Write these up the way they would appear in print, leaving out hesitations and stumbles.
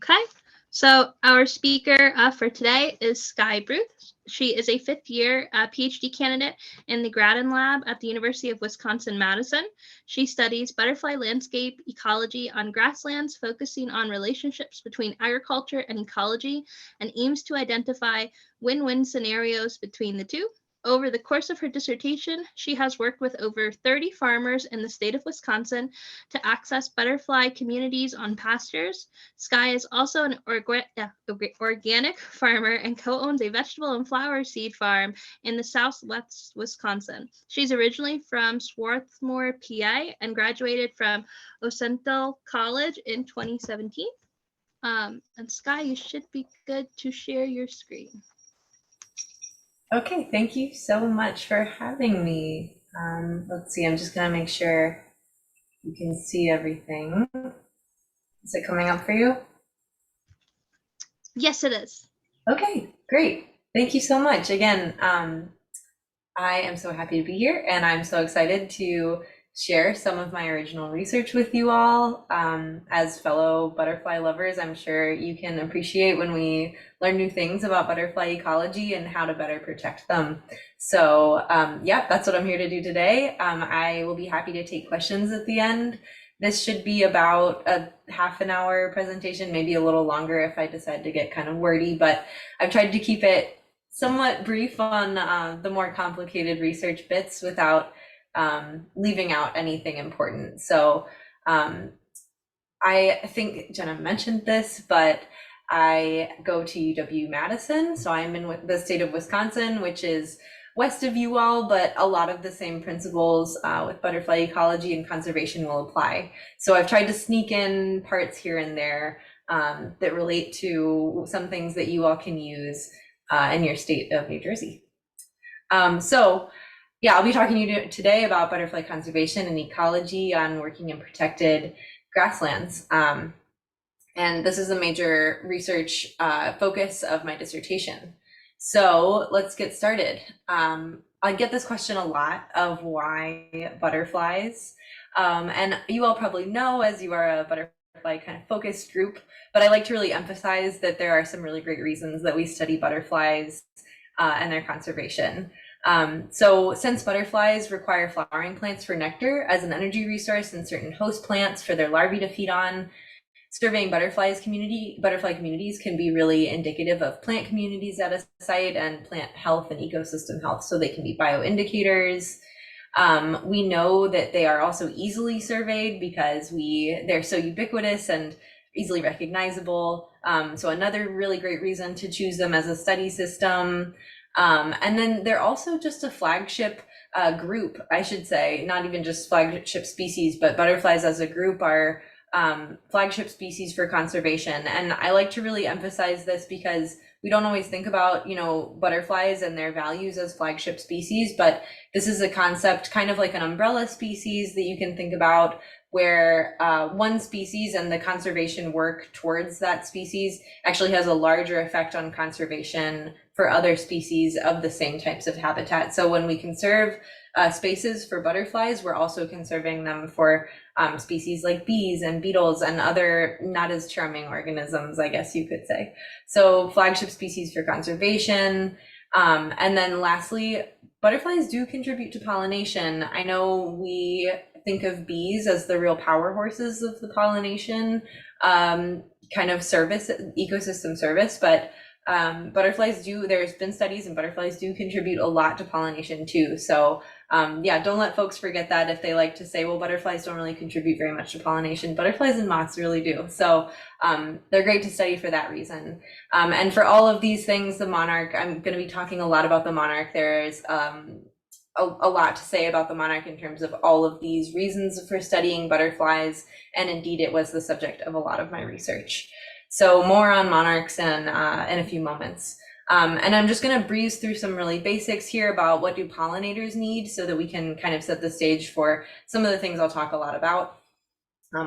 Okay, so our speaker for today is Skye Bruce. She is a fifth-year PhD candidate in the Gratton Lab at the University of Wisconsin-Madison. She studies butterfly landscape ecology on grasslands, focusing on relationships between agriculture and ecology, and aims to identify win-win scenarios between the two. Over the course of her dissertation, she has worked with over 30 farmers in the state of Wisconsin to access butterfly communities on pastures. Skye is also an organic farmer and co-owns a vegetable and flower seed farm in the southwest Wisconsin. She's originally from Swarthmore, PA, and graduated from Occidental College in 2017. And Skye, you should be good to share your screen. Okay, thank you so much for having me. Let's see, I'm just gonna make sure you can see everything. Is it coming up for you? Yes, it is. Okay, great. Thank you so much. Again, I am so happy to be here and I'm so excited to share some of my original research with you all. As fellow butterfly lovers, I'm sure you can appreciate when we learn new things about butterfly ecology and how to better protect them. So yeah, that's what I'm here to do today. I will be happy to take questions at the end. This should be about a half an hour presentation, maybe a little longer if I decide to get kind of wordy, but I've tried to keep it somewhat brief on the more complicated research bits without leaving out anything important. So I think Jenna mentioned this, but I go to UW-Madison. So I'm in the state of Wisconsin, which is west of you all, but a lot of the same principles with butterfly ecology and conservation will apply. So I've tried to sneak in parts here and there that relate to some things that you all can use in your state of New Jersey. So yeah, I'll be talking to you today about butterfly conservation and ecology on working in protected grasslands. And this is a major research focus of my dissertation. So let's get started. I get this question a lot of why butterflies. And you all probably know, as you are a butterfly kind of focused group, but I like to really emphasize that there are some really great reasons that we study butterflies and their conservation. So since butterflies require flowering plants for nectar as an energy resource and certain host plants for their larvae to feed on, surveying butterfly communities can be really indicative of plant communities at a site and plant health and ecosystem health, so they can be bioindicators. We know that they are also easily surveyed because they're so ubiquitous and easily recognizable. So another really great reason to choose them as a study system. And then they're also just a flagship group, I should say, not even just flagship species, but butterflies as a group are flagship species for conservation. And I like to really emphasize this because we don't always think about, butterflies and their values as flagship species, but this is a concept kind of like an umbrella species that you can think about where one species and the conservation work towards that species actually has a larger effect on conservation for other species of the same types of habitat. So when we conserve spaces for butterflies, we're also conserving them for species like bees and beetles and other not as charming organisms, I guess you could say. So flagship species for conservation. And then lastly, butterflies do contribute to pollination. I know we think of bees as the real power horses of the pollination kind of service, ecosystem service, but there's been studies and butterflies do contribute a lot to pollination too. So yeah, don't let folks forget that if they like to say, well, butterflies don't really contribute very much to pollination. Butterflies and moths really do. So they're great to study for that reason. And for all of these things, the monarch, I'm going to be talking a lot about the monarch. There's a lot to say about the monarch in terms of all of these reasons for studying butterflies. And indeed, it was the subject of a lot of my research. So more on monarchs in a few moments. And I'm just going to breeze through some really basics here about what do pollinators need so that we can kind of set the stage for some of the things I'll talk a lot about,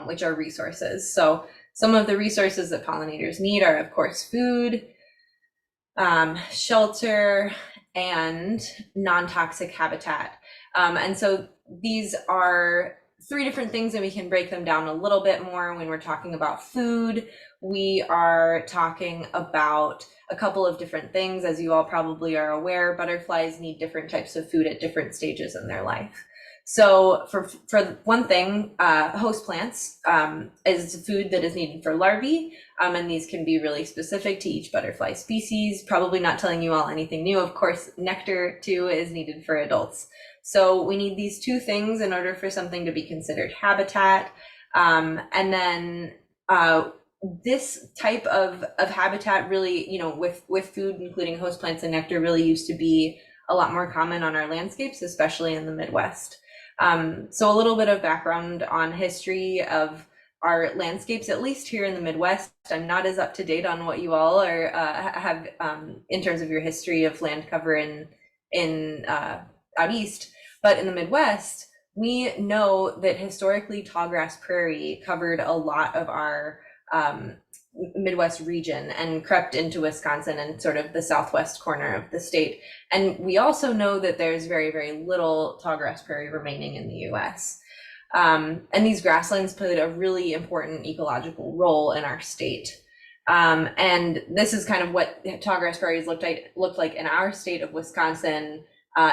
which are resources. So some of the resources that pollinators need are, of course, food, shelter, and non-toxic habitat. And so these are three different things, and we can break them down a little bit more. When we're talking about food, we are talking about a couple of different things. As you all probably are aware, butterflies need different types of food at different stages in their life. So for one thing, host plants is food that is needed for larvae, and these can be really specific to each butterfly species. Probably not telling you all anything new. Of course, nectar too is needed for adults. So we need these two things in order for something to be considered habitat. And then this type of habitat really, with food, including host plants and nectar, really used to be a lot more common on our landscapes, especially in the Midwest. So a little bit of background on history of our landscapes, at least here in the Midwest. I'm not as up to date on what you all are have in terms of your history of land cover in out east, but in the Midwest, we know that historically tallgrass prairie covered a lot of our Midwest region and crept into Wisconsin and sort of the southwest corner of the state. And we also know that there's very, very little tallgrass prairie remaining in the US. And these grasslands played a really important ecological role in our state. And this is kind of what tallgrass prairies looked like in our state of Wisconsin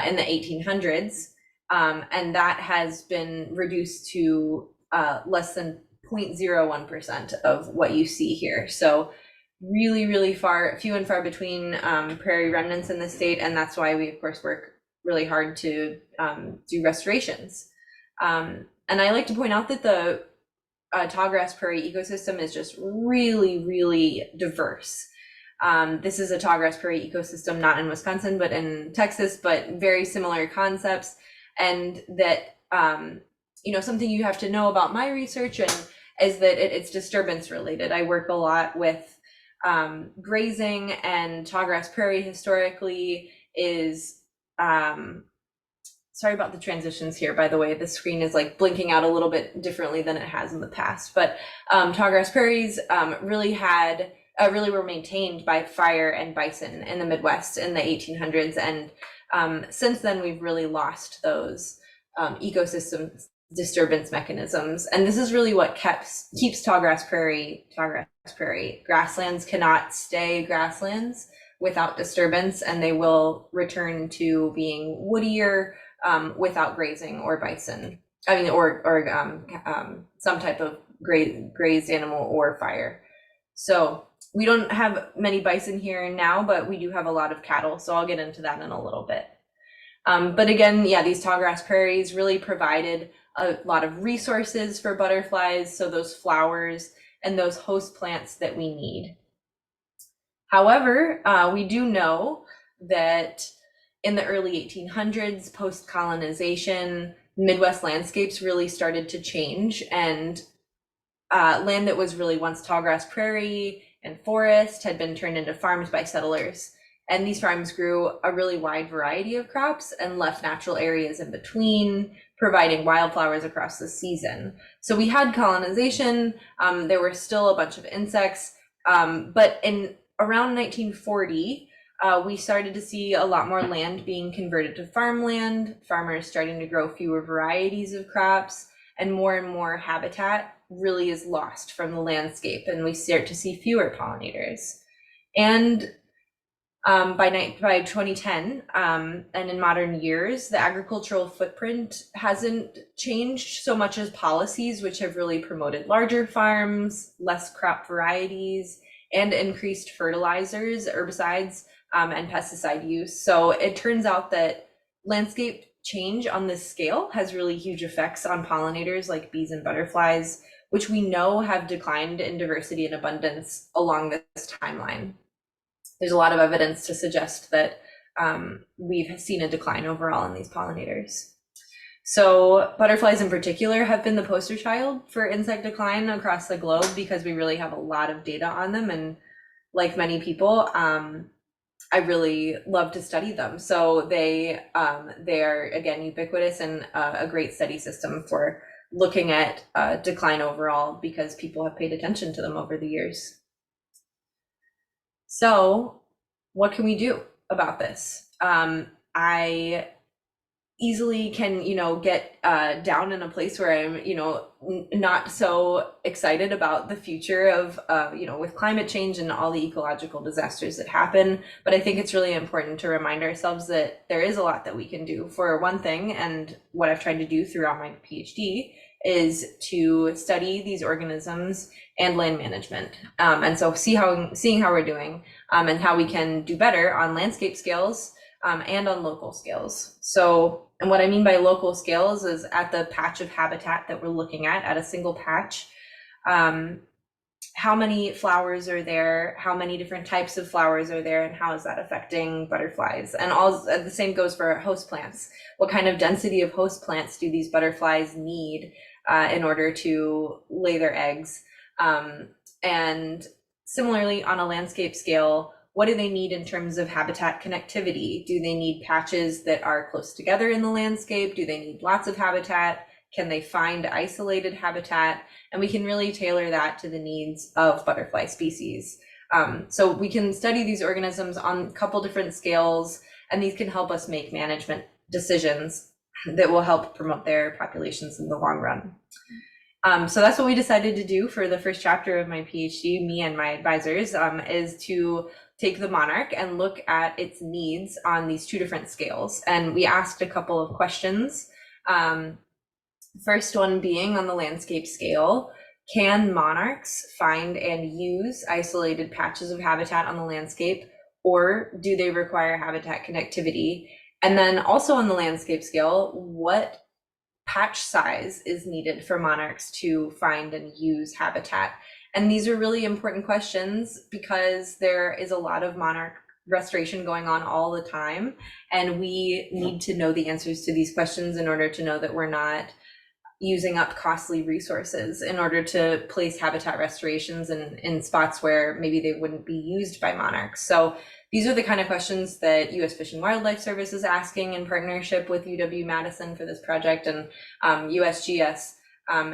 in the 1800s. And that has been reduced to less than 0.01% of what you see here. So really, really few and far between prairie remnants in the state. And that's why we, of course, work really hard to do restorations. And I like to point out that the tallgrass prairie ecosystem is just really, really diverse. This is a tallgrass prairie ecosystem, not in Wisconsin, but in Texas, but very similar concepts. And that, something you have to know about my research is that it's disturbance related. I work a lot with grazing, and tallgrass prairie historically is, sorry about the transitions here, by the way, the screen is like blinking out a little bit differently than it has in the past, but tallgrass prairies really were maintained by fire and bison in the Midwest in the 1800s. And since then, we've really lost those ecosystem disturbance mechanisms. And this is really what keeps tallgrass prairie. Grasslands cannot stay grasslands without disturbance, and they will return to being woodier without grazing or bison. Or some type of grazed animal or fire. So we don't have many bison here now, but we do have a lot of cattle. So I'll get into that in a little bit. But again, yeah, these tallgrass prairies really provided a lot of resources for butterflies. So those flowers and those host plants that we need. However, we do know that in the early 1800s, post-colonization, Midwest landscapes really started to change, and land that was really once tallgrass prairie and forest had been turned into farms by settlers. And these farms grew a really wide variety of crops and left natural areas in between, providing wildflowers across the season. So we had colonization, there were still a bunch of insects, but in around 1940, we started to see a lot more land being converted to farmland, farmers starting to grow fewer varieties of crops, and more habitat really is lost from the landscape, and we start to see fewer pollinators. And by 2010, and in modern years, the agricultural footprint hasn't changed so much as policies, which have really promoted larger farms, less crop varieties, and increased fertilizers, herbicides, and pesticide use. So it turns out that landscape change on this scale has really huge effects on pollinators like bees and butterflies, which we know have declined in diversity and abundance along this timeline. There's a lot of evidence to suggest that we've seen a decline overall in these pollinators. So butterflies in particular have been the poster child for insect decline across the globe because we really have a lot of data on them. And like many people, I really love to study them. So they are, again, ubiquitous and a great study system for looking at decline overall because people have paid attention to them over the years. So what can we do about this? I easily can, get down in a place where I'm, not so excited about the future of, with climate change and all the ecological disasters that happen. But I think it's really important to remind ourselves that there is a lot that we can do. For one thing, and what I've tried to do throughout my PhD is to study these organisms and land management. And so seeing how we're doing and how we can do better on landscape scales and on local scales. So, and what I mean by local scales is at the patch of habitat that we're looking at a single patch, how many flowers are there, how many different types of flowers are there, and how is that affecting butterflies? And all the same goes for host plants. What kind of density of host plants do these butterflies need in order to lay their eggs? And similarly, on a landscape scale, what do they need in terms of habitat connectivity? Do they need patches that are close together in the landscape? Do they need lots of habitat? Can they find isolated habitat? And we can really tailor that to the needs of butterfly species. So we can study these organisms on a couple different scales, and these can help us make management decisions that will help promote their populations in the long run. So that's what we decided to do for the first chapter of my PhD, me and my advisors, is to take the Monarch and look at its needs on these two different scales. And we asked a couple of questions. First one being on the landscape scale, can monarchs find and use isolated patches of habitat on the landscape, or do they require habitat connectivity? And then also on the landscape scale, what patch size is needed for monarchs to find and use habitat? And these are really important questions because there is a lot of monarch restoration going on all the time, and we need to know the answers to these questions in order to know that we're not using up costly resources in order to place habitat restorations in spots where maybe they wouldn't be used by monarchs. So these are the kind of questions that U.S. Fish and Wildlife Service is asking in partnership with UW-Madison for this project and USGS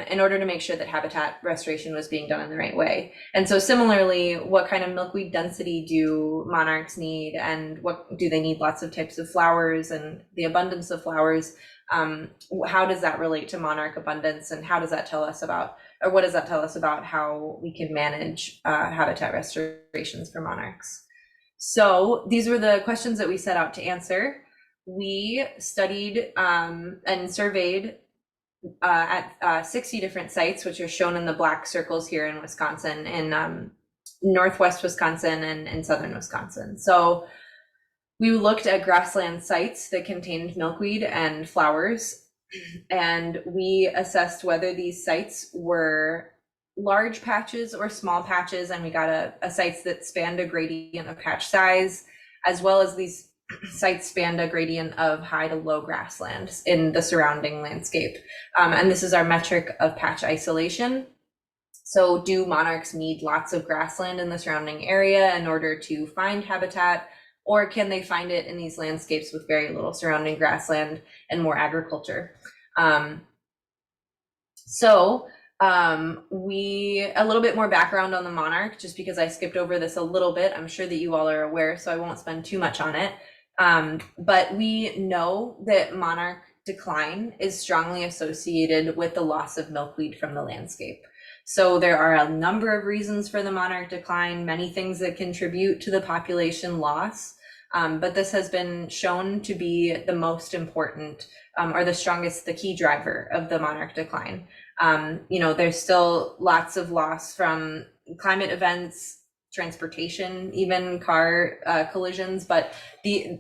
in order to make sure that habitat restoration was being done in the right way. And so similarly, what kind of milkweed density do monarchs need, and what do they need? Lots of types of flowers and the abundance of flowers. How does that relate to monarch abundance, and how does that tell us about, or what does that tell us about how we can manage habitat restorations for monarchs? So these were the questions that we set out to answer. We studied and surveyed at 60 different sites, which are shown in the black circles here in Wisconsin, in Northwest Wisconsin and in Southern Wisconsin. So we looked at grassland sites that contained milkweed and flowers, and we assessed whether these sites were large patches or small patches, and we got a sites that spanned a gradient of patch size, as well as these sites spanned a gradient of high to low grassland in the surrounding landscape. And this is our metric of patch isolation. So do monarchs need lots of grassland in the surrounding area in order to find habitat, or can they find it in these landscapes with very little surrounding grassland and more agriculture? A little bit more background on the monarch, just because I skipped over this a little bit. I'm sure that you all are aware, so I won't spend too much on it. But we know that monarch decline is strongly associated with the loss of milkweed from the landscape. So there are a number of reasons for the monarch decline, many things that contribute to the population loss, but this has been shown to be the most important or the key driver of the monarch decline. There's still lots of loss from climate events, transportation, even car collisions, but the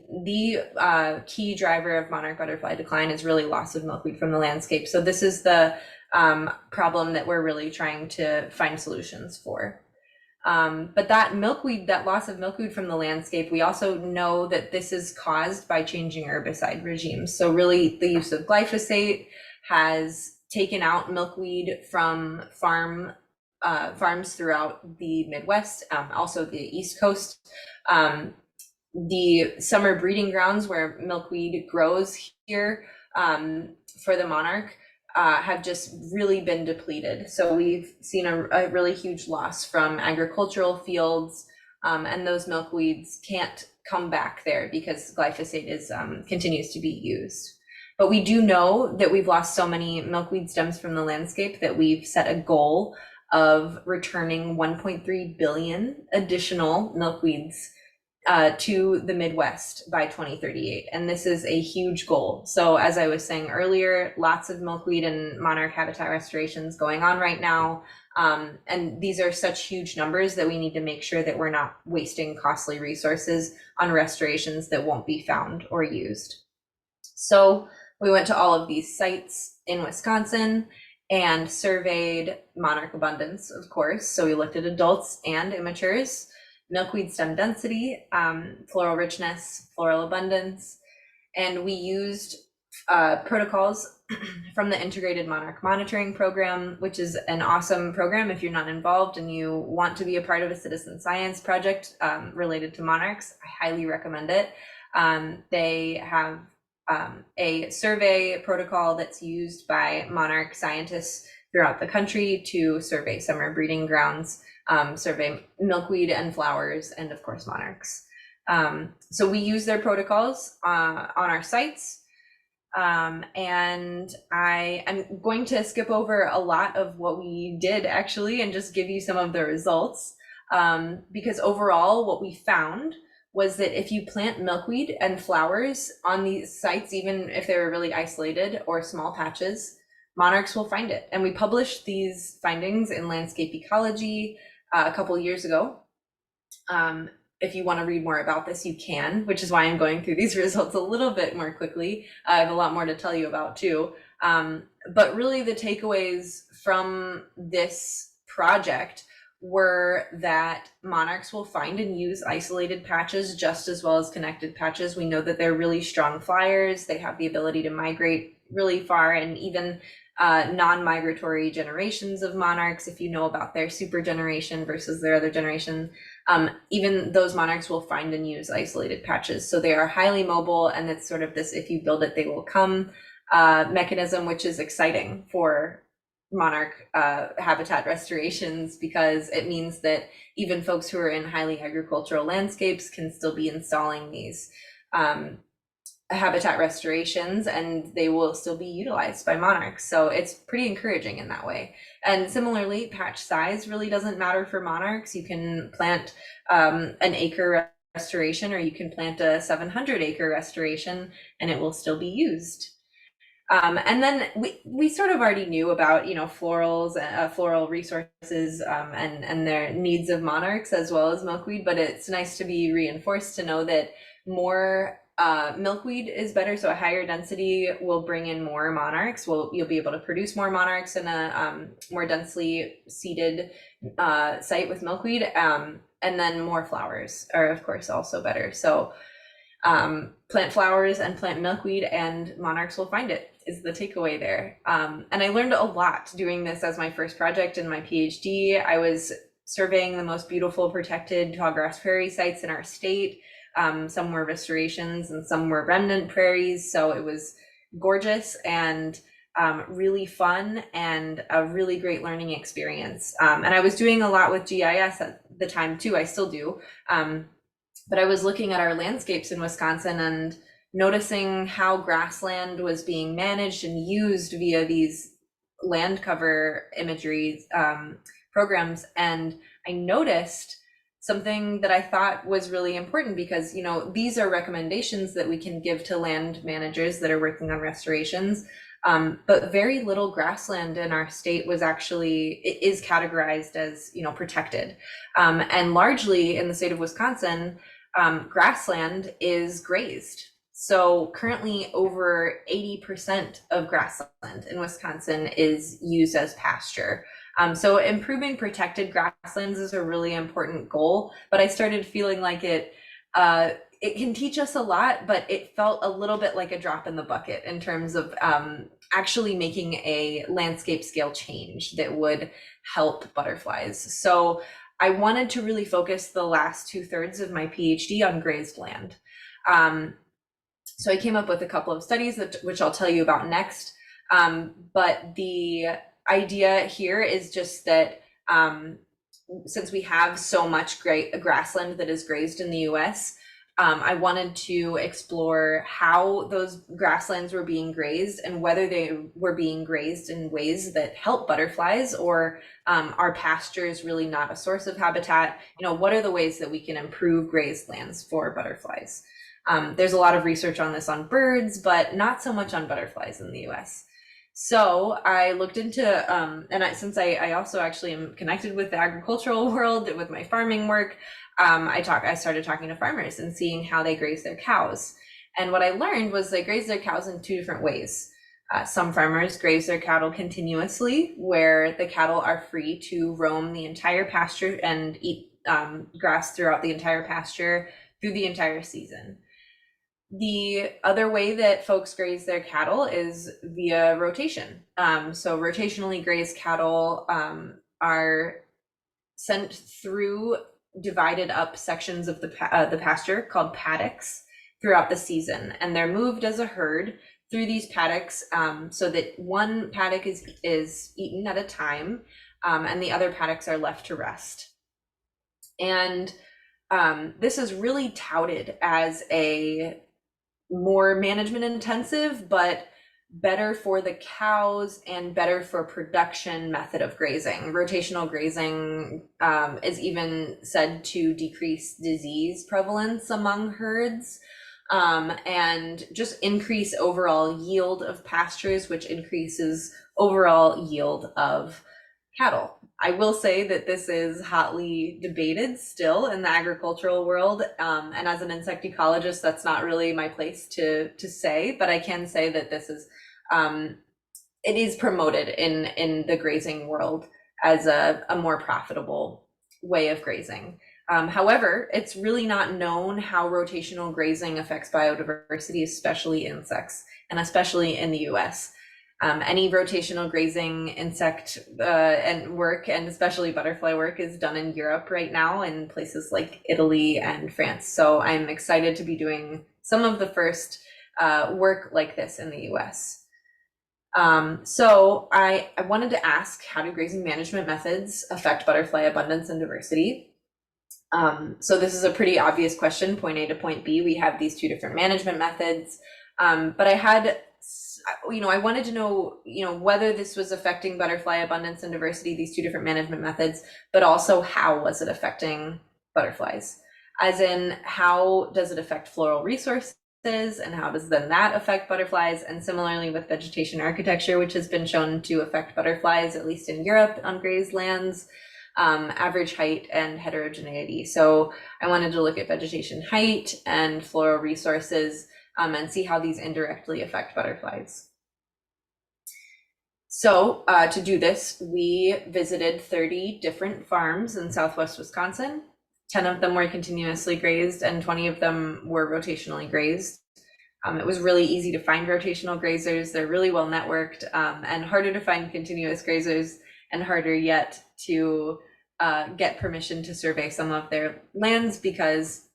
key driver of monarch butterfly decline is really loss of milkweed from the landscape. So this is the problem that we're really trying to find solutions for. But that loss of milkweed from the landscape, we also know that this is caused by changing herbicide regimes. So really the use of glyphosate has taken out milkweed from farms throughout the Midwest, also the East Coast. The summer breeding grounds where milkweed grows here for the monarch have just really been depleted. So we've seen a really huge loss from agricultural fields, and those milkweeds can't come back there because glyphosate continues to be used. But we do know that we've lost so many milkweed stems from the landscape that we've set a goal of returning 1.3 billion additional milkweeds to the Midwest by 2038. And this is a huge goal. So as I was saying earlier, lots of milkweed and monarch habitat restorations going on right now. And these are such huge numbers that we need to make sure that we're not wasting costly resources on restorations that won't be found or used. So we went to all of these sites in Wisconsin and surveyed monarch abundance, of course. So we looked at adults and immatures, milkweed stem density, floral richness, floral abundance, and we used protocols from the Integrated Monarch Monitoring Program, which is an awesome program if you're not involved and you want to be a part of a citizen science project related to monarchs. I highly recommend it. They have a survey protocol that's used by monarch scientists throughout the country to survey summer breeding grounds, survey milkweed and flowers, and of course monarchs. So we use their protocols on our sites. And I am going to skip over a lot of what we did actually and just give you some of the results, because overall what we found was that if you plant milkweed and flowers on these sites, even if they were really isolated or small patches, monarchs will find it. And we published these findings in Landscape Ecology a couple years ago. If you want to read more about this, you can, which is why I'm going through these results a little bit more quickly. I have a lot more to tell you about too. But really the takeaways from this project were that monarchs will find and use isolated patches just as well as connected patches. We know that they're really strong flyers. They have the ability to migrate really far, and even non-migratory generations of monarchs, if you know about their super generation versus their other generation, even those monarchs will find and use isolated patches. So they are highly mobile, and it's sort of this if you build it, they will come mechanism, which is exciting for monarch habitat restorations, because it means that even folks who are in highly agricultural landscapes can still be installing these habitat restorations, and they will still be utilized by monarchs. So it's pretty encouraging in that way. And similarly, patch size really doesn't matter for monarchs. You can plant an acre restoration, or you can plant a 700-acre restoration, and it will still be used. And then we sort of already knew about, florals, floral resources, and their needs of monarchs as well as milkweed, but it's nice to be reinforced to know that more milkweed is better. So a higher density will bring in more monarchs. You'll be able to produce more monarchs in a more densely seeded site with milkweed, and then more flowers are of course also better. So plant flowers and plant milkweed and monarchs will find it, is the takeaway there. And I learned a lot doing this as my first project in my PhD. I was surveying the most beautiful protected tallgrass prairie sites in our state. Some were restorations and some were remnant prairies. So it was gorgeous and really fun and a really great learning experience. And I was doing a lot with GIS at the time too. I still do. But I was looking at our landscapes in Wisconsin and noticing how grassland was being managed and used via these land cover imagery programs. And I noticed something that I thought was really important, because these are recommendations that we can give to land managers that are working on restorations, but very little grassland in our state is categorized as protected, and largely in the state of Wisconsin, grassland is grazed. So currently over 80% of grassland in Wisconsin is used as pasture. So improving protected grasslands is a really important goal, but I started feeling like it can teach us a lot, but it felt a little bit like a drop in the bucket in terms of actually making a landscape scale change that would help butterflies. So I wanted to really focus the last 2/3 of my PhD on grazed land. So I came up with a couple of studies which I'll tell you about next. But the idea here is just that since we have so much great grassland that is grazed in the US, I wanted to explore how those grasslands were being grazed and whether they were being grazed in ways that help butterflies, or are pastures really not a source of habitat? What are the ways that we can improve grazed lands for butterflies? There's a lot of research on this on birds, but not so much on butterflies in the US. So I looked into, since I also actually am connected with the agricultural world with my farming work, I started talking to farmers and seeing how they graze their cows. And what I learned was they graze their cows in two different ways. Some farmers graze their cattle continuously, where the cattle are free to roam the entire pasture and eat grass throughout the entire pasture through the entire season. The other way that folks graze their cattle is via rotation. So rotationally grazed cattle are sent through divided up sections of the pasture called paddocks throughout the season, and they're moved as a herd through these paddocks, so that one paddock is eaten at a time, and the other paddocks are left to rest. And this is really touted as a more management intensive, but better for the cows and better for production method of grazing. Rotational grazing is even said to decrease disease prevalence among herds, and just increase overall yield of pastures, which increases overall yield of cattle. I will say that this is hotly debated still in the agricultural world, and as an insect ecologist, that's not really my place to say, but I can say that this is it is promoted in the grazing world as a more profitable way of grazing. However, it's really not known how rotational grazing affects biodiversity, especially insects, and especially in the US. Any rotational grazing insect and work, and especially butterfly work, is done in Europe right now in places like Italy and France. So I'm excited to be doing some of the first work like this in the US. So I wanted to ask, how do grazing management methods affect butterfly abundance and diversity? So this is a pretty obvious question. Point A to point B, we have these two different management methods, but I wanted to know, whether this was affecting butterfly abundance and diversity, these two different management methods, but also how was it affecting butterflies? As in, how does it affect floral resources, and how does then that affect butterflies? And similarly with vegetation architecture, which has been shown to affect butterflies, at least in Europe on grazed lands, average height and heterogeneity. So I wanted to look at vegetation height and floral resources, and see how these indirectly affect butterflies. So to do this, we visited 30 different farms in Southwest Wisconsin. 10 of them were continuously grazed and 20 of them were rotationally grazed. It was really easy to find rotational grazers. They're really well networked, and harder to find continuous grazers, and harder yet to get permission to survey some of their lands, because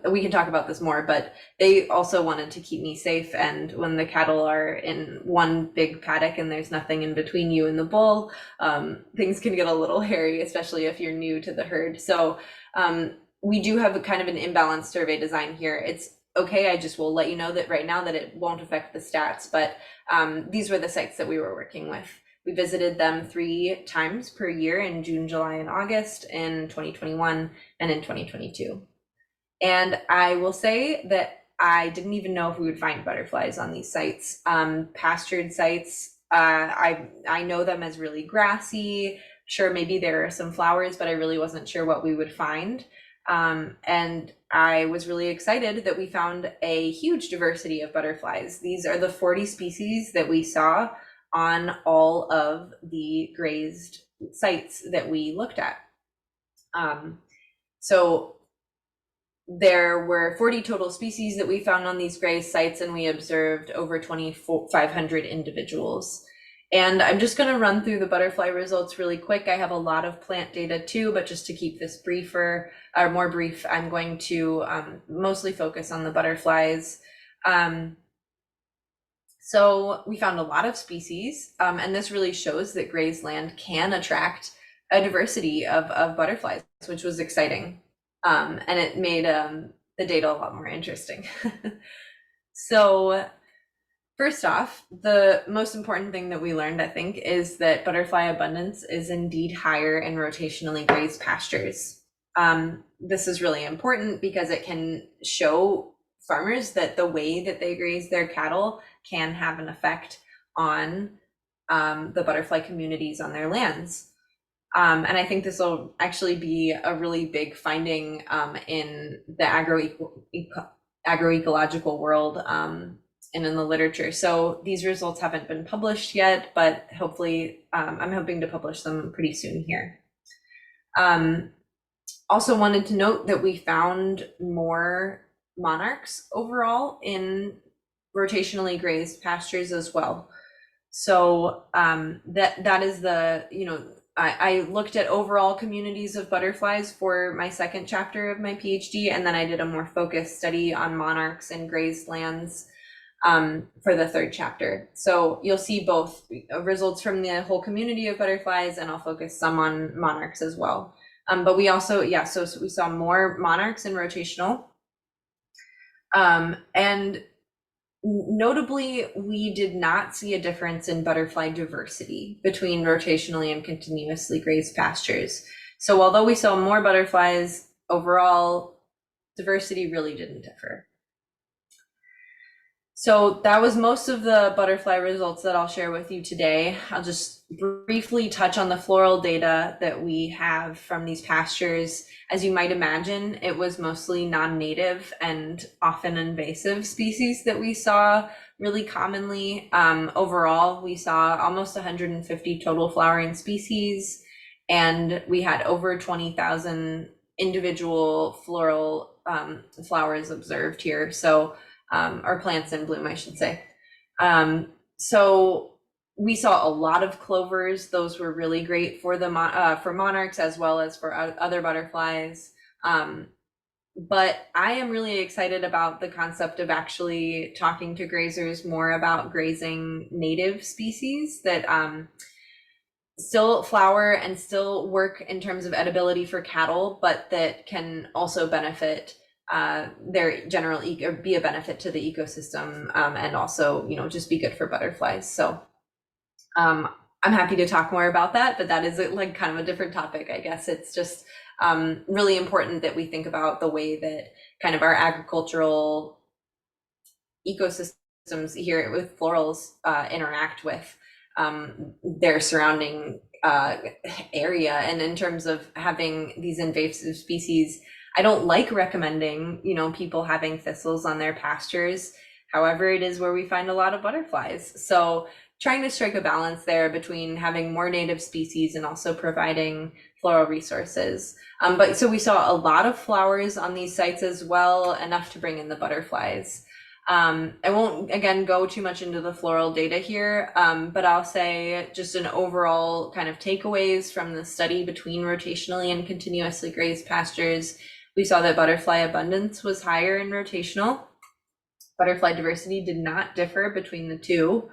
we can talk about this more, but they also wanted to keep me safe. And when the cattle are in one big paddock and there's nothing in between you and the bull, things can get a little hairy, especially if you're new to the herd. So we do have a kind of an imbalanced survey design here. It's okay, I just will let you know that right now that it won't affect the stats, but these were the sites that we were working with. We visited them 3 times per year in June, July, and August in 2021 and in 2022. And I will say that I didn't even know if we would find butterflies on these sites. Pastured sites, I know them as really grassy. Sure, maybe there are some flowers, but I really wasn't sure what we would find. And I was really excited that we found a huge diversity of butterflies. These are the 40 species that we saw on all of the grazed sites that we looked at. So there were 40 total species that we found on these grazed sites, and we observed over 2,500 individuals. And I'm just going to run through the butterfly results really quick. I have a lot of plant data too, but just to keep this briefer, or more brief, I'm going to mostly focus on the butterflies. So we found a lot of species, and this really shows that grazed land can attract a diversity of butterflies, which was exciting. And it made the data a lot more interesting. So first off, the most important thing that we learned, I think, is that butterfly abundance is indeed higher in rotationally grazed pastures. This is really important because it can show farmers that the way that they graze their cattle can have an effect on the butterfly communities on their lands. And I think this will actually be a really big finding in the agroecological world and in the literature. So these results haven't been published yet, but hopefully I'm hoping to publish them pretty soon here. Also wanted to note that we found more monarchs overall in rotationally grazed pastures as well. So that is the, I looked at overall communities of butterflies for my second chapter of my PhD, and then I did a more focused study on monarchs and grazed lands for the third chapter. So you'll see both results from the whole community of butterflies, and I'll focus some on monarchs as well. But we also, so we saw more monarchs in rotational. And notably, we did not see a difference in butterfly diversity between rotationally and continuously grazed pastures. So although we saw more butterflies, overall diversity really didn't differ. So that was most of the butterfly results that I'll share with you today. I'll just briefly touch on the floral data that we have from these pastures. As you might imagine, it was mostly non-native and often invasive species that we saw really commonly. Overall, we saw almost 150 total flowering species, and we had over 20,000 individual floral flowers observed here. So or plants in bloom, I should say. So we saw a lot of clovers. Those were really great for the for monarchs as well as for other butterflies. But I am really excited about the concept of actually talking to grazers more about grazing native species that still flower and still work in terms of edibility for cattle, but that can also benefit their general be a benefit to the ecosystem, and also, just be good for butterflies. So I'm happy to talk more about that, but that is like kind of a different topic, I guess. It's just really important that we think about the way that kind of our agricultural ecosystems here with florals interact with their surrounding area. And in terms of having these invasive species, I don't like recommending, people having thistles on their pastures. However, it is where we find a lot of butterflies. So trying to strike a balance there between having more native species and also providing floral resources. But so we saw a lot of flowers on these sites as well, enough to bring in the butterflies. I won't, again, go too much into the floral data here, but I'll say just an overall kind of takeaways from the study between rotationally and continuously grazed pastures. We saw that butterfly abundance was higher in rotational. Butterfly diversity did not differ between the two.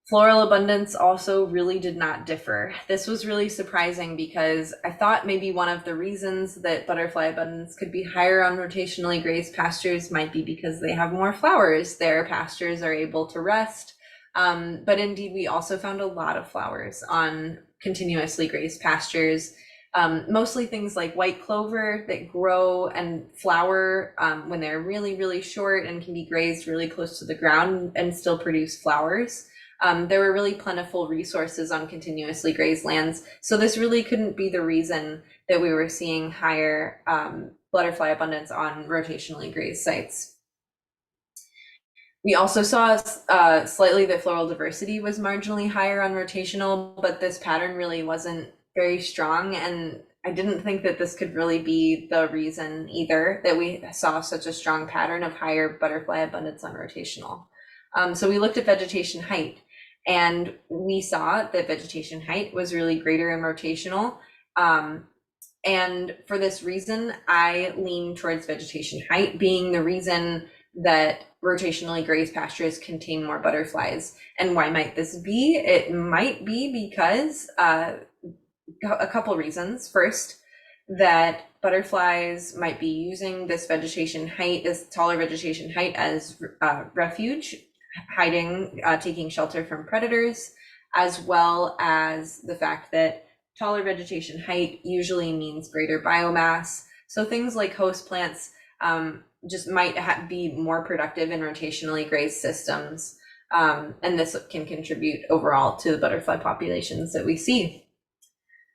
Floral abundance also really did not differ. This was really surprising because I thought maybe one of the reasons that butterfly abundance could be higher on rotationally grazed pastures might be because they have more flowers. Their pastures are able to rest. But indeed, we also found a lot of flowers on continuously grazed pastures. Mostly things like white clover that grow and flower when they're really, really short and can be grazed really close to the ground and still produce flowers. There were really plentiful resources on continuously grazed lands. So this really couldn't be the reason that we were seeing higher butterfly abundance on rotationally grazed sites. We also saw slightly that floral diversity was marginally higher on rotational, but this pattern really wasn't very strong, and I didn't think that this could really be the reason either that we saw such a strong pattern of higher butterfly abundance on rotational. So we looked at vegetation height, and we saw that vegetation height was really greater in rotational. And for this reason, I lean towards vegetation height being the reason that rotationally grazed pastures contain more butterflies. And why might this be? It might be because a couple reasons. First, that butterflies might be using this vegetation height, this taller vegetation height, as refuge, hiding, taking shelter from predators, as well as the fact that taller vegetation height usually means greater biomass. So things like host plants just might be more productive in rotationally grazed systems. And this can contribute overall to the butterfly populations that we see.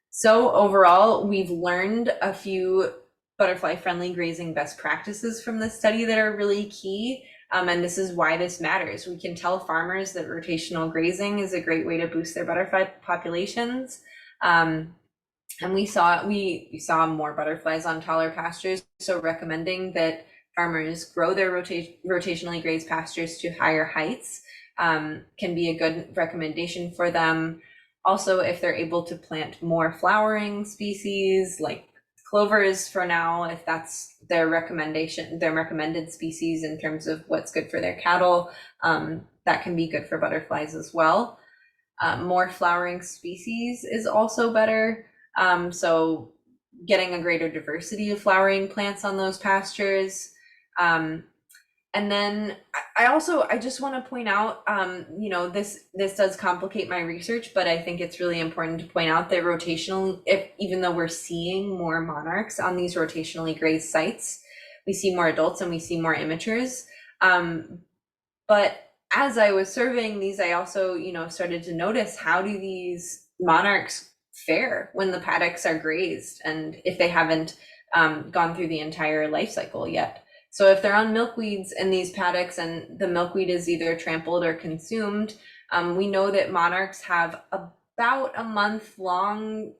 So overall, we've learned a few butterfly-friendly grazing best practices from this study that are really key. And this is why this matters. We can tell farmers that rotational grazing is a great way to boost their butterfly populations. And we saw more butterflies on taller pastures, so recommending that farmers grow their rotationally grazed pastures to higher heights can be a good recommendation for them. Also, if they're able to plant more flowering species like clovers for now, if that's their recommendation, their recommended species in terms of what's good for their cattle, that can be good for butterflies as well. More flowering species is also better. So getting a greater diversity of flowering plants on those pastures. And then I just want to point out, this does complicate my research, but I think it's really important to point out that even though we're seeing more monarchs on these rotationally grazed sites, we see more adults and we see more immatures. But as I was surveying these, I also, started to notice, how do these monarchs fare when the paddocks are grazed and if they haven't gone through the entire life cycle yet. So if they're on milkweeds in these paddocks and the milkweed is either trampled or consumed, we know that monarchs have about a month-long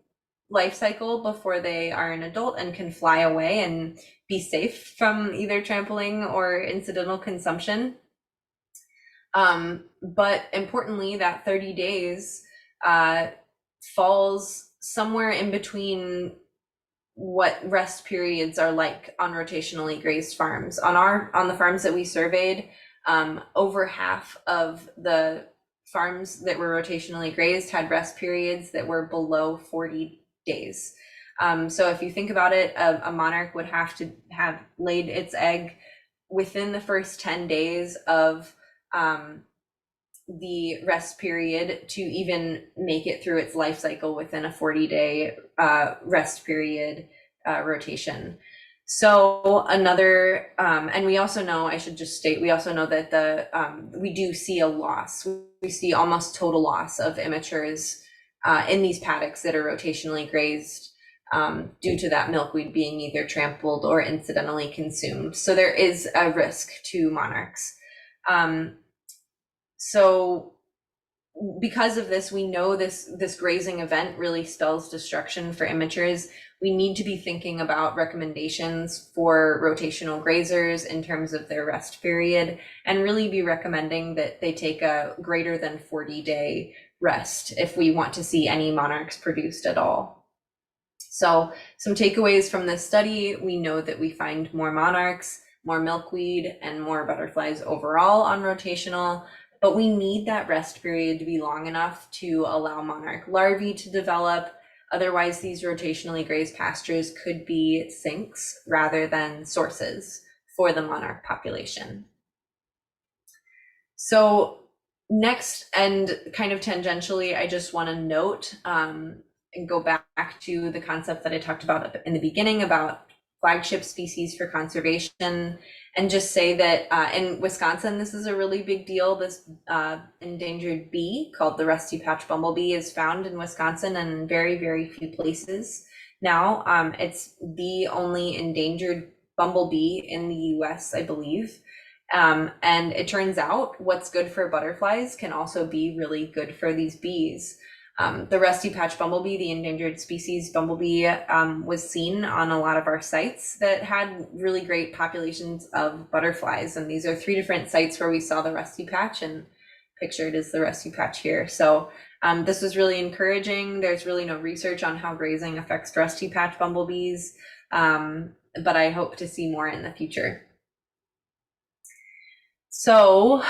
life cycle before they are an adult and can fly away and be safe from either trampling or incidental consumption. But importantly, that 30 days falls somewhere in between what rest periods are like on rotationally grazed farms. On the farms that we surveyed, over half of the farms that were rotationally grazed had rest periods that were below 40 days. So if you think about it, a monarch would have to have laid its egg within the first 10 days of the rest period to even make it through its life cycle within a 40-day rest period rotation. So another, and we also know, I should just state, we also know that we do see a loss. We see almost total loss of immatures in these paddocks that are rotationally grazed due to that milkweed being either trampled or incidentally consumed. So there is a risk to monarchs. So because of this, we know this grazing event really spells destruction for immatures. We need to be thinking about recommendations for rotational grazers in terms of their rest period, and really be recommending that they take a greater than 40-day rest if we want to see any monarchs produced at all. So some takeaways from this study: we know that we find more monarchs, more milkweed, and more butterflies overall on rotational. But we need that rest period to be long enough to allow monarch larvae to develop. Otherwise, these rotationally grazed pastures could be sinks rather than sources for the monarch population. So next, and kind of tangentially, I just want to note and go back to the concept that I talked about in the beginning about flagship species for conservation, and just say that in Wisconsin, this is a really big deal. This endangered bee called the rusty patch bumblebee is found in Wisconsin and in very, very few places. Now, it's the only endangered bumblebee in the US, I believe. And it turns out what's good for butterflies can also be really good for these bees. The rusty patch bumblebee, the endangered species bumblebee, was seen on a lot of our sites that had really great populations of butterflies. And these are 3 different sites where we saw the rusty patch, and pictured is the rusty patch here. So this was really encouraging. There's really no research on how grazing affects rusty patch bumblebees, but I hope to see more in the future. So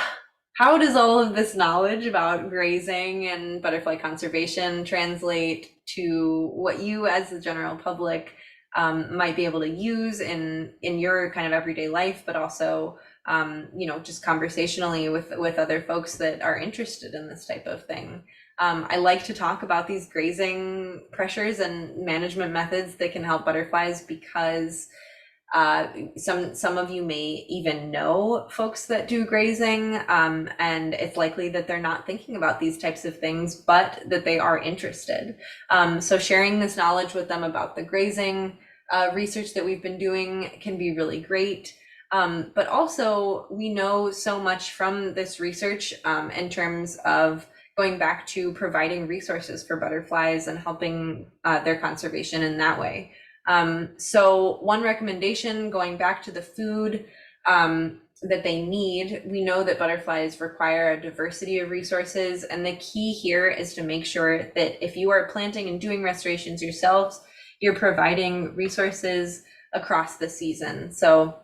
how does all of this knowledge about grazing and butterfly conservation translate to what you as the general public might be able to use in your kind of everyday life, but also just conversationally with other folks that are interested in this type of thing. I like to talk about these grazing pressures and management methods that can help butterflies because some of you may even know folks that do grazing, and it's likely that they're not thinking about these types of things, but that they are interested. So sharing this knowledge with them about the grazing research that we've been doing can be really great. But also we know so much from this research in terms of going back to providing resources for butterflies and helping their conservation in that way. So one recommendation, going back to the food that they need, we know that butterflies require a diversity of resources, and the key here is to make sure that if you are planting and doing restorations yourselves, you're providing resources across the season. So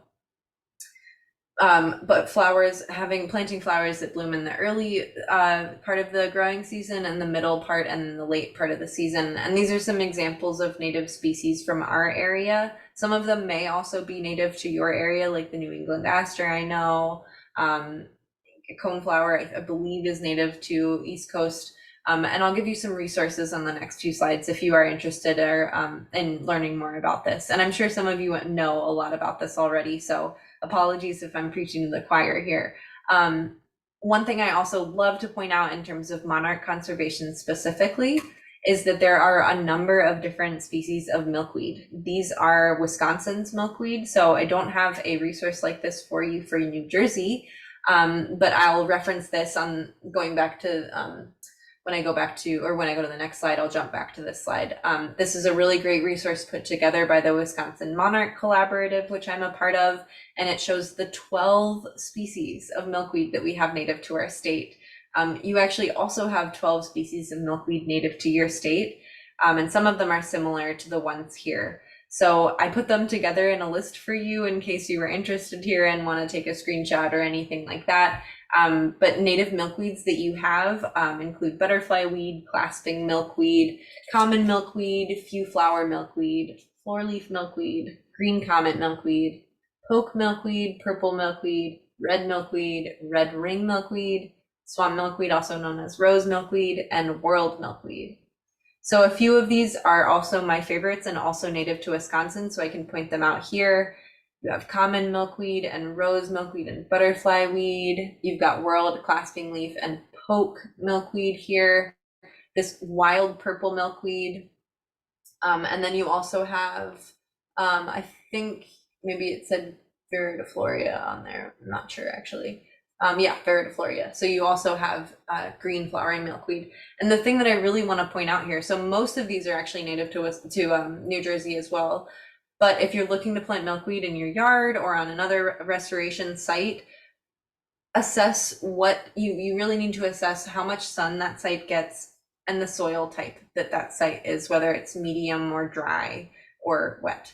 but planting flowers that bloom in the early part of the growing season and the middle part and the late part of the season. And these are some examples of native species from our area. Some of them may also be native to your area, like the New England aster, I know. Coneflower, I believe, is native to East Coast. And I'll give you some resources on the next few slides if you are interested in learning more about this. And I'm sure some of you know a lot about this already, so apologies if I'm preaching to the choir here. One thing I also love to point out in terms of monarch conservation specifically is that there are a number of different species of milkweed. These are Wisconsin's milkweed, so I don't have a resource like this for you for New Jersey, but I'll reference this on going back to when I go to the next slide, I'll jump back to this slide. This is a really great resource put together by the Wisconsin Monarch Collaborative, which I'm a part of, and it shows the 12 species of milkweed that we have native to our state. You actually also have 12 species of milkweed native to your state, and some of them are similar to the ones here. So I put them together in a list for you in case you were interested here and want to take a screenshot or anything like that. But native milkweeds that you have include butterfly weed, clasping milkweed, common milkweed, few flower milkweed, floor leaf milkweed, green comet milkweed, poke milkweed, purple milkweed, red ring milkweed, swamp milkweed, also known as rose milkweed, and world milkweed. So a few of these are also my favorites and also native to Wisconsin, so I can point them out here. You have common milkweed and rose milkweed and butterfly weed. You've got world, clasping leaf, and poke milkweed here. This wild purple milkweed. And then you also have, I think maybe it said viridifloria on there. I'm not sure actually. Yeah, viridifloria. So you also have green flowering milkweed. And the thing that I really want to point out here, so most of these are actually native to New Jersey as well. But if you're looking to plant milkweed in your yard or on another restoration site, assess what you really need to assess how much sun that site gets and the soil type that site is, whether it's medium or dry or wet.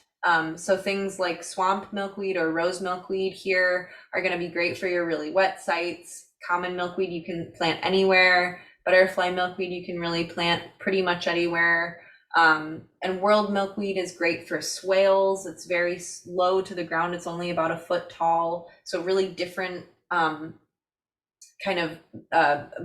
So things like swamp milkweed or rose milkweed here are going to be great for your really wet sites. Common milkweed you can plant anywhere. Butterfly milkweed you can really plant pretty much anywhere. And world milkweed is great for swales. It's very low to the ground. It's only about a foot tall. So really different kind of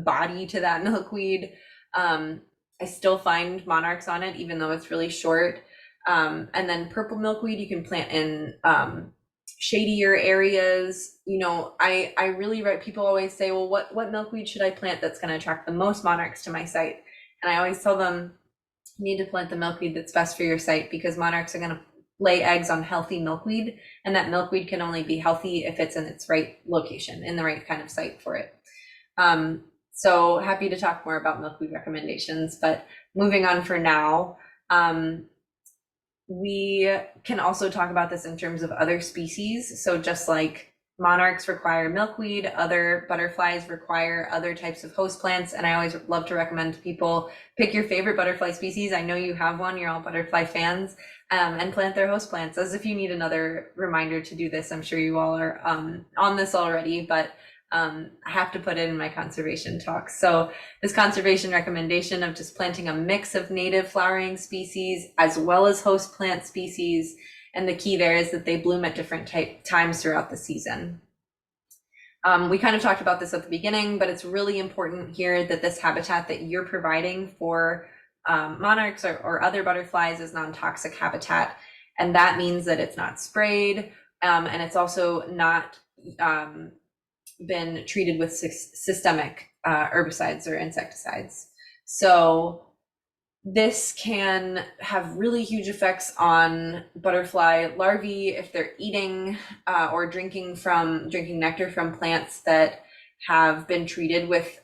body to that milkweed. I still find monarchs on it, even though it's really short. And then purple milkweed you can plant in shadier areas. You know, I really people always say, well, what milkweed should I plant that's going to attract the most monarchs to my site? And I always tell them, you need to plant the milkweed that's best for your site, because monarchs are going to lay eggs on healthy milkweed, and that milkweed can only be healthy if it's in its right location, in the right kind of site for it. So happy to talk more about milkweed recommendations, but moving on for now, we can also talk about this in terms of other species. So just like monarchs require milkweed, other butterflies require other types of host plants. And I always love to recommend to people pick your favorite butterfly species. I know you have one, you're all butterfly fans, and plant their host plants. As if you need another reminder to do this, I'm sure you all are on this already, but I have to put it in my conservation talks. So this conservation recommendation of just planting a mix of native flowering species as well as host plant species. And the key there is that they bloom at different times throughout the season. We kind of talked about this at the beginning, but it's really important here that this habitat that you're providing for monarchs or other butterflies is non-toxic habitat. And that means that it's not sprayed, and it's also not been treated with systemic herbicides or insecticides. So this can have really huge effects on butterfly larvae if they're eating or drinking nectar from plants that have been treated with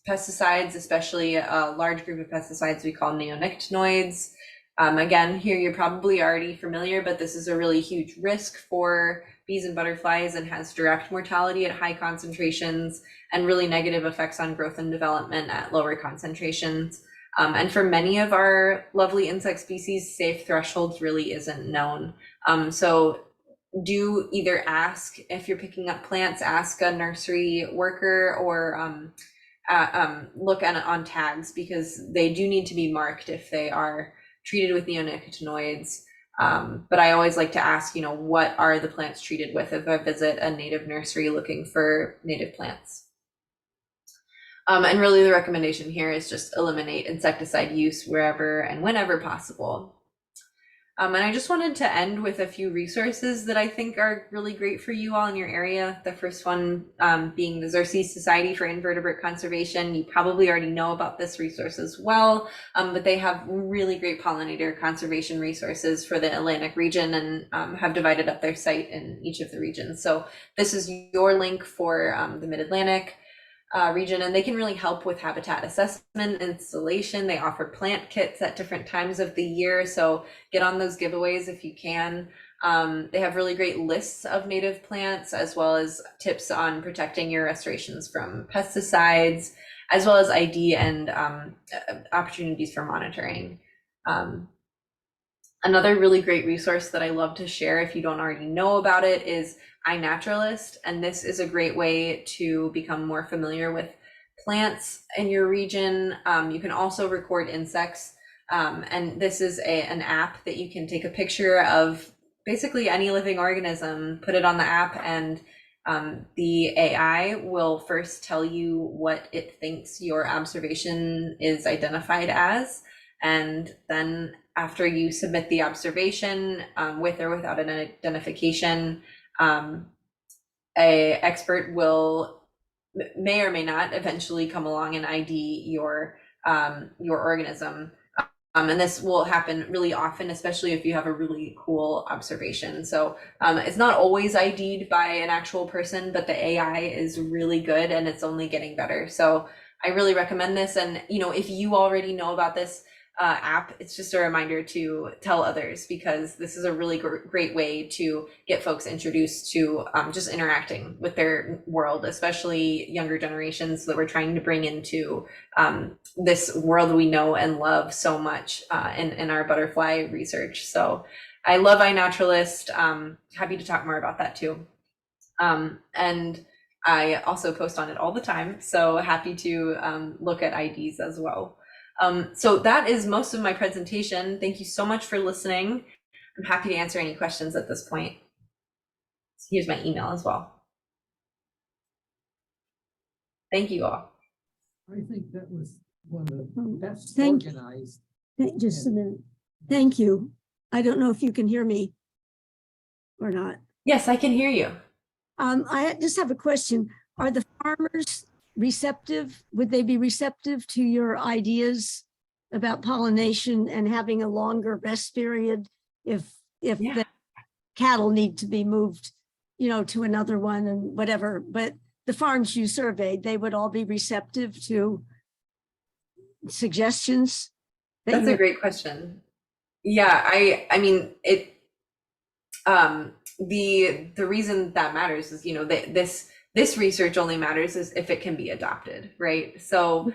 pesticides, especially a large group of pesticides we call neonicotinoids. Again, here you're probably already familiar, but this is a really huge risk for bees and butterflies and has direct mortality at high concentrations and really negative effects on growth and development at lower concentrations. And for many of our lovely insect species, safe thresholds really isn't known. So do either ask, if you're picking up plants, ask a nursery worker or look on tags, because they do need to be marked if they are treated with neonicotinoids. But I always like to ask, what are the plants treated with if I visit a native nursery looking for native plants? And really the recommendation here is just eliminate insecticide use wherever and whenever possible. And I just wanted to end with a few resources that I think are really great for you all in your area. The first one being the Xerces Society for Invertebrate Conservation. You probably already know about this resource as well, but they have really great pollinator conservation resources for the Atlantic region and have divided up their site in each of the regions. So this is your link for the Mid-Atlantic region, and they can really help with habitat assessment, installation. They offer plant kits at different times of the year, so get on those giveaways if you can. They have really great lists of native plants, as well as tips on protecting your restorations from pesticides, as well as ID and opportunities for monitoring. Another really great resource that I love to share, if you don't already know about it, is iNaturalist, and this is a great way to become more familiar with plants in your region. You can also record insects, and this is an app that you can take a picture of basically any living organism, put it on the app, and the AI will first tell you what it thinks your observation is identified as, and then after you submit the observation with or without an identification, a expert may or may not eventually come along and ID your organism. And this will happen really often, especially if you have a really cool observation. So it's not always ID'd by an actual person, but the AI is really good and it's only getting better. So I really recommend this. And if you already know about this app, it's just a reminder to tell others, because this is a really great way to get folks introduced to just interacting with their world, especially younger generations that we're trying to bring into this world we know and love so much in our butterfly research. So I love iNaturalist. Happy to talk more about that too. And I also post on it all the time, so happy to look at IDs as well. So that is most of my presentation. Thank you so much for listening. I'm happy to answer any questions at this point. So here's my email as well. Thank you all. I think that was one of the best Thank organized. Just a minute. Thank you. I don't know if you can hear me or not. Yes, I can hear you. I just have a question. Are the farmers receptive? Would they be receptive to your ideas about pollination and having a longer rest period if the cattle need to be moved, to another one and whatever? But the farms you surveyed, they would all be receptive to suggestions? That's a great question. Yeah, I mean it. The reason that matters is this research only matters is if it can be adopted, right? So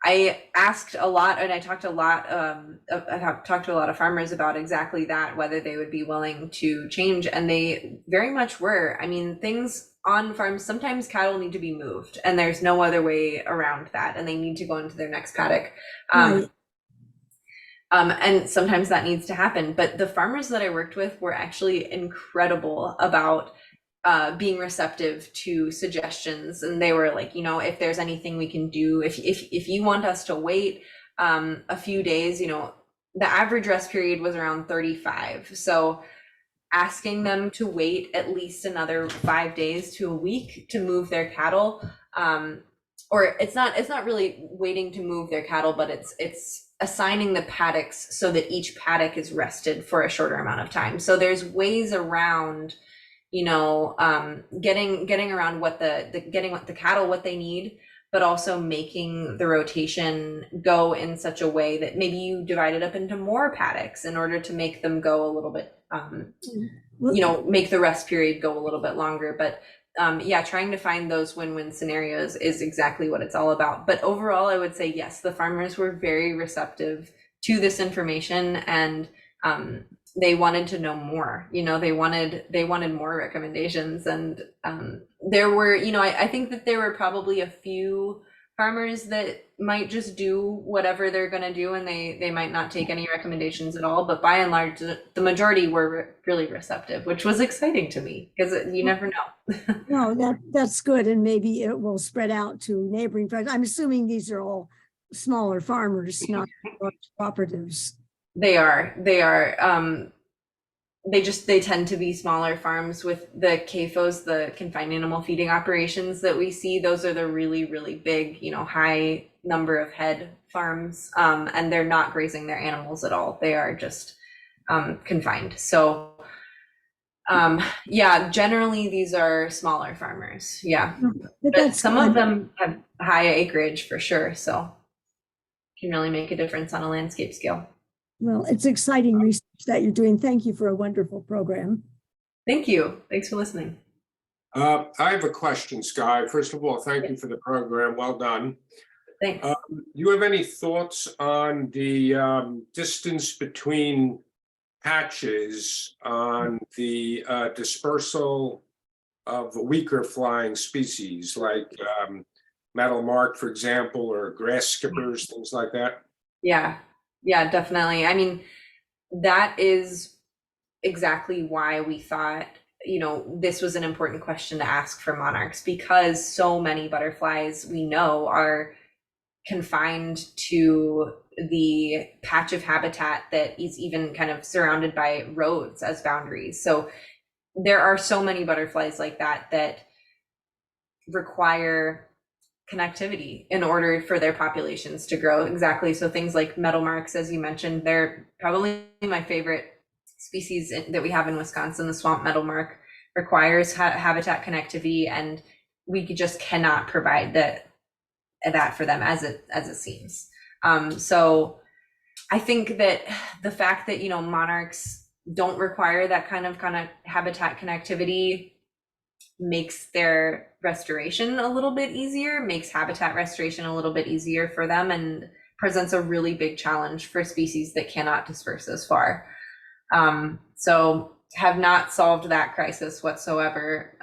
I asked a lot, and I talked to a lot of farmers about exactly that, whether they would be willing to change, and they very much were. I mean, things on farms, sometimes cattle need to be moved, and there's no other way around that, and they need to go into their next paddock. Right. And sometimes that needs to happen. But the farmers that I worked with were actually incredible about being receptive to suggestions. And they were like, if there's anything we can do, if you want us to wait a few days, the average rest period was around 35. So asking them to wait at least another 5 days to a week to move their cattle, or it's not really waiting to move their cattle, but it's assigning the paddocks so that each paddock is rested for a shorter amount of time. So there's ways around, getting around getting the cattle what they need, but also making the rotation go in such a way that maybe you divide it up into more paddocks in order to make them go a little bit, make the rest period go a little bit longer. But trying to find those win-win scenarios is exactly what it's all about. But overall, I would say, yes, the farmers were very receptive to this information, and they wanted to know more. They wanted more recommendations. And there were, I think that there were probably a few farmers that might just do whatever they're going to do, and they might not take any recommendations at all. But by and large, the majority were really receptive, which was exciting to me, because you never know. No, that's good. And maybe it will spread out to neighboring farms. I'm assuming these are all smaller farmers, not large cooperatives. They are. They tend to be smaller farms. With the CAFOs, the confined animal feeding operations that we see, those are the really, really big, high number of head farms. And they're not grazing their animals at all. They are just confined. So generally these are smaller farmers. Yeah. But some of them have high acreage for sure. So can really make a difference on a landscape scale. Well, it's exciting research that you're doing. Thank you for a wonderful program. Thank you. Thanks for listening. I have a question, Skye. First of all, thank you for the program. Well done. Thanks. Do you have any thoughts on the distance between patches on the dispersal of weaker flying species like meadowlark, for example, or grass skippers, things like that? Yeah, definitely. I mean, that is exactly why we thought, this was an important question to ask for monarchs, because so many butterflies we know are confined to the patch of habitat that is even kind of surrounded by roads as boundaries. So there are so many butterflies like that require connectivity in order for their populations to grow. Exactly. So things like meadowlarks, as you mentioned, they're probably my favorite species that we have in Wisconsin. The swamp meadowlark requires habitat connectivity, and we just cannot provide that for them as it seems. So I think that the fact that monarchs don't require that kind of habitat connectivity makes their restoration a little bit easier, makes habitat restoration a little bit easier for them, and presents a really big challenge for species that cannot disperse as far. So have not solved that crisis whatsoever.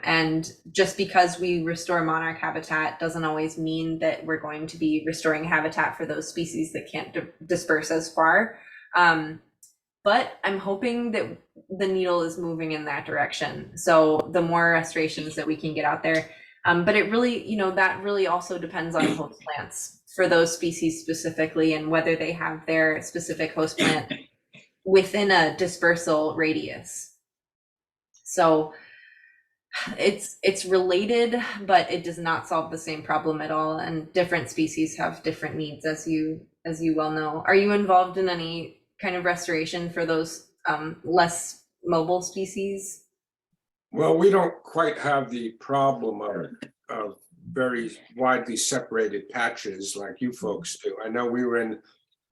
And just because we restore monarch habitat doesn't always mean that we're going to be restoring habitat for those species that can't disperse as far. But I'm hoping that the needle is moving in that direction. So the more restorations that we can get out there, but it really, that really also depends on host plants for those species specifically, and whether they have their specific host plant within a dispersal radius. So it's related, but it does not solve the same problem at all. And different species have different needs, as you well know. Are you involved in any kind of restoration for those less mobile species? Well, we don't quite have the problem of very widely separated patches like you folks do. I know we were in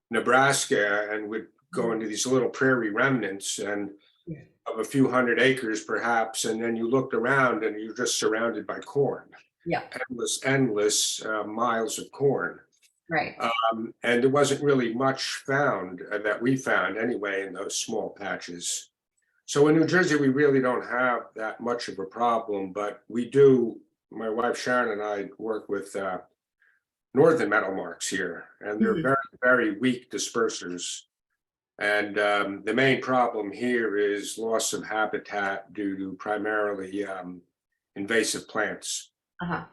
Nebraska and would go into these little prairie remnants and of a few hundred acres perhaps, and then you looked around and you're just surrounded by corn. Yeah. Endless miles of corn. Right. And there wasn't really much found that we found anyway in those small patches. So in New Jersey, we really don't have that much of a problem, but we do, my wife Sharon and I work with northern meadowlarks here, and they're very, very weak dispersers. And the main problem here is loss of habitat due to primarily invasive plants. Uh-huh.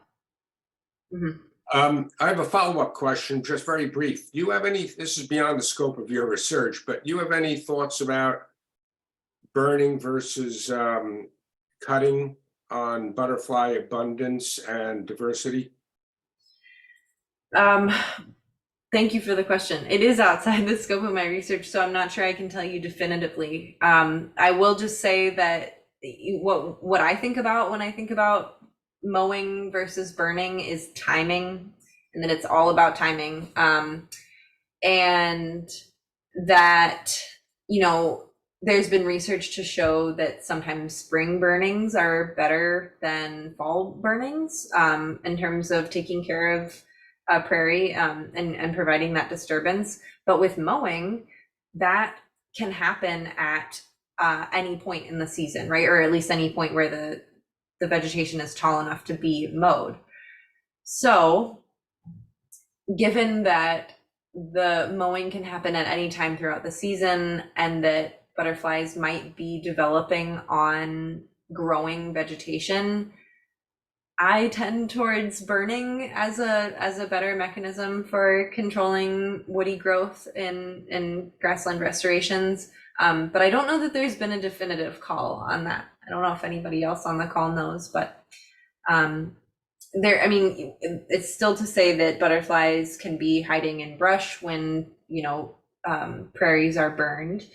Mhm. I have a follow-up question, just very brief. Do you have any, this is beyond the scope of your research, but do you have any thoughts about burning versus cutting on butterfly abundance and diversity? Thank you for the question. It is outside the scope of my research, so I'm not sure I can tell you definitively. I will just say that what I think about when I think about mowing versus burning is timing, and that it's all about timing. And that, you know, there's been research to show that sometimes spring burnings are better than fall burnings in terms of taking care of prairie and providing that disturbance. But with mowing, that can happen at any point in the season, right? Or at least any point where the vegetation is tall enough to be mowed. So given that the mowing can happen at any time throughout the season, and that butterflies might be developing on growing vegetation, I tend towards burning as a better mechanism for controlling woody growth in grassland restorations. But I don't know that there's been a definitive call on that. I don't know if anybody else on the call knows, but I mean, it's still to say that butterflies can be hiding in brush when, you know, prairies are burned,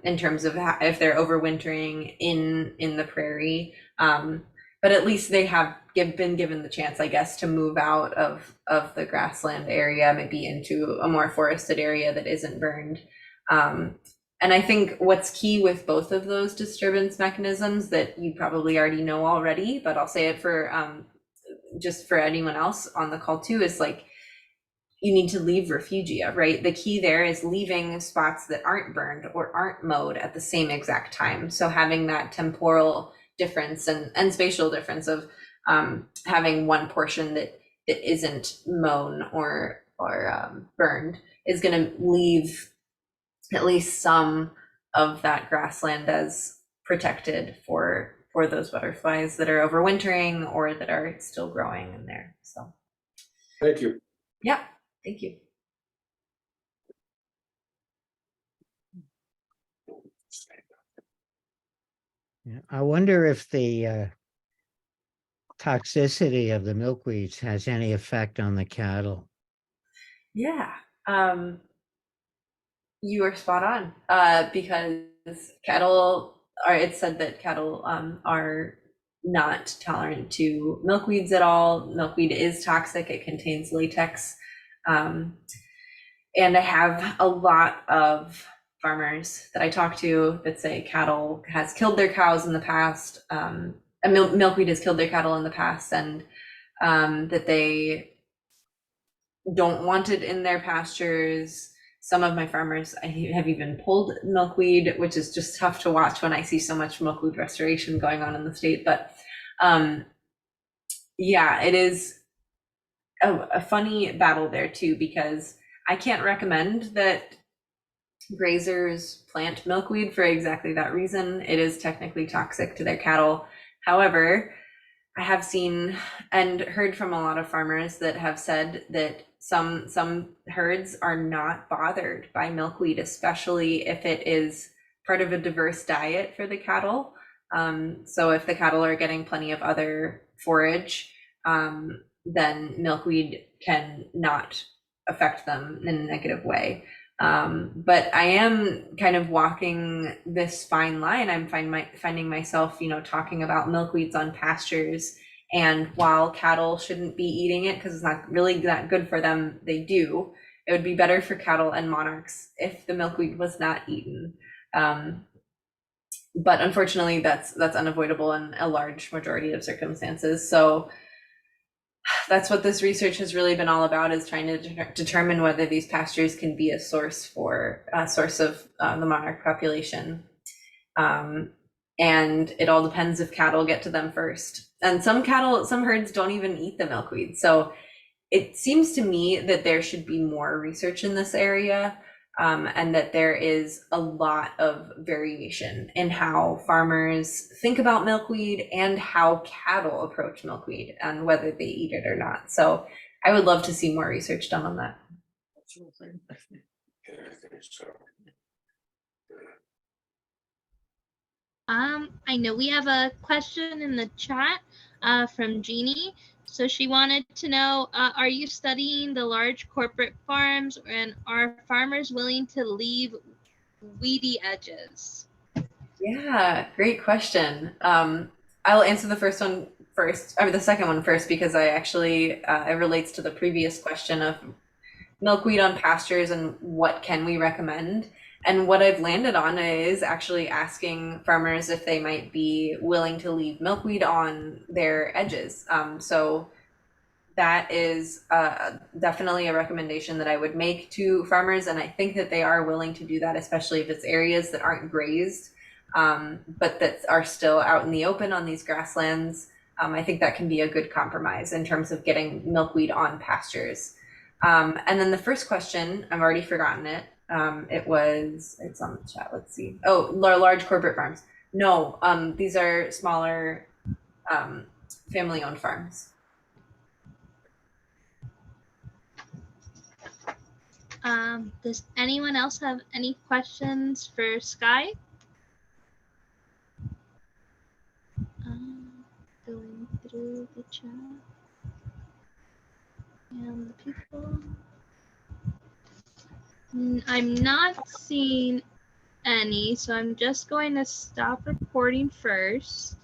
in terms of if they're overwintering in the prairie. But at least they have been given the chance, I guess, to move out of the grassland area, maybe into a more forested area that isn't burned. And I think what's key with both of those disturbance mechanisms that you probably already know already, but I'll say it for just for anyone else on the call too, is like, you need to leave refugia, right? The key there is leaving spots that aren't burned or aren't mowed at the same exact time. So having that temporal difference and spatial difference of having one portion that isn't mown or burned is going to leave at least some of that grassland as protected for those butterflies that are overwintering or that are still growing in there. So Thank you. yeah, thank you. Yeah, I wonder if the toxicity of the milkweeds has any effect on the cattle. Yeah, you are spot on, because cattle are, it's said that cattle are not tolerant to milkweeds at all. Milkweed is toxic, it contains latex. And I have a lot of farmers that I talk to that say cattle has killed their cows in the past, milkweed has killed their cattle in the past, and that they don't want it in their pastures. Some of my farmers have even pulled milkweed, which is just tough to watch when I see so much milkweed restoration going on in the state. But yeah, it is a funny battle there too, because I can't recommend that grazers plant milkweed for exactly that reason. It is technically toxic to their cattle. However, I have seen and heard from a lot of farmers that have said that some herds are not bothered by milkweed, especially if it is part of a diverse diet for the cattle. So if the cattle are getting plenty of other forage, then milkweed can not affect them in a negative way. But I am kind of walking this fine line. I'm finding myself, you know, talking about milkweeds on pastures, and while cattle shouldn't be eating it because it's not really that good for them, they do. It would be better for cattle and monarchs if the milkweed was not eaten. But unfortunately, that's unavoidable in a large majority of circumstances. So that's what this research has really been all about, is trying to determine whether these pastures can be a source of the monarch population. And it all depends if cattle get to them first. And some herds don't even eat the milkweed. So it seems to me that there should be more research in this area, and that there is a lot of variation in how farmers think about milkweed and how cattle approach milkweed and whether they eat it or not. So I would love to see more research done on that. Yeah, I think so. I know we have a question in the chat from Jeannie. So she wanted to know, are you studying the large corporate farms, and are farmers willing to leave weedy edges? Yeah, great question. I'll answer the first one first, or the second one first, because I actually, it relates to the previous question of milkweed on pastures and what can we recommend. And what I've landed on is actually asking farmers if they might be willing to leave milkweed on their edges. So that is definitely a recommendation that I would make to farmers. And I think that they are willing to do that, especially if it's areas that aren't grazed, but that are still out in the open on these grasslands. I think that can be a good compromise in terms of getting milkweed on pastures. And then the first question, I've already forgotten it. It's on the chat. Let's see. Oh, large corporate farms. No, these are smaller family-owned farms. Does anyone else have any questions for Skye? Going through the chat and the people. I'm not seeing any, so I'm just going to stop recording first.